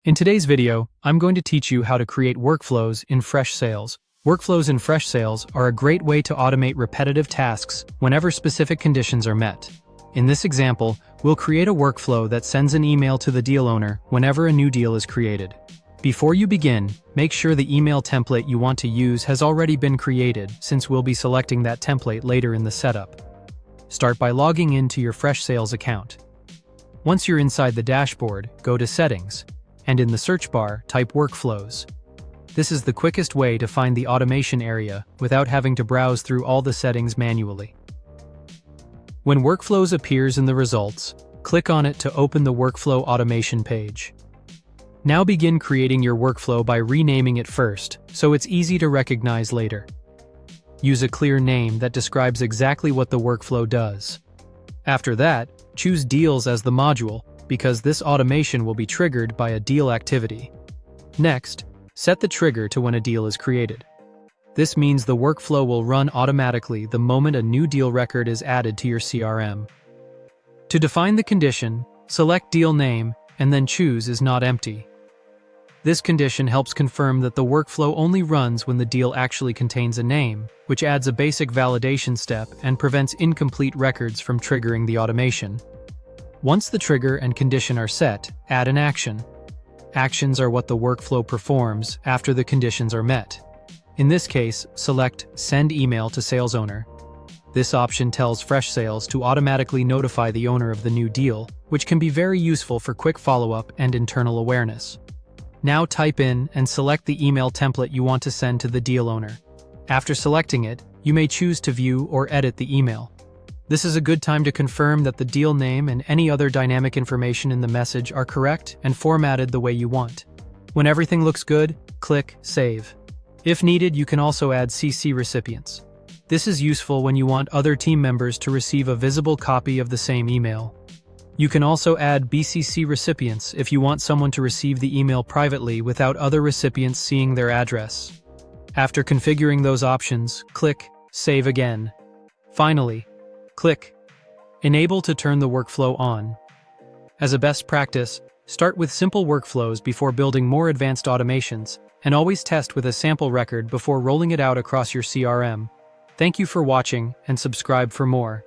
In today's video, I'm going to teach you how to create workflows in Freshsales. Workflows in Freshsales are a great way to automate repetitive tasks whenever specific conditions are met. In this example, we'll create a workflow that sends an email to the deal owner whenever a new deal is created. Before you begin, make sure the email template you want to use has already been created, since we'll be selecting that template later in the setup. Start by logging into your Freshsales account. Once you're inside the dashboard, go to Settings, and in the search bar, type Workflows. This is the quickest way to find the automation area without having to browse through all the settings manually. When Workflows appears in the results, click on it to open the Workflow Automation page. Now begin creating your workflow by renaming it first, so it's easy to recognize later. Use a clear name that describes exactly what the workflow does. After that, choose Deals as the module, because this automation will be triggered by a deal activity. Next, set the trigger to when a deal is created. This means the workflow will run automatically the moment a new deal record is added to your CRM. To define the condition, select Deal Name and then choose Is Not Empty. This condition helps confirm that the workflow only runs when the deal actually contains a name, which adds a basic validation step and prevents incomplete records from triggering the automation. Once the trigger and condition are set, add an action. Actions are what the workflow performs after the conditions are met. In this case, select Send Email to Sales Owner. This option tells Freshsales to automatically notify the owner of the new deal, which can be very useful for quick follow-up and internal awareness. Now type in and select the email template you want to send to the deal owner. After selecting it, you may choose to view or edit the email. This is a good time to confirm that the deal name and any other dynamic information in the message are correct and formatted the way you want. When everything looks good, click Save. If needed, you can also add CC recipients. This is useful when you want other team members to receive a visible copy of the same email. You can also add BCC recipients if you want someone to receive the email privately without other recipients seeing their address. After configuring those options, click Save again. Finally, click Enable to turn the workflow on. As a best practice, start with simple workflows before building more advanced automations, and always test with a sample record before rolling it out across your CRM. Thank you for watching, and subscribe for more.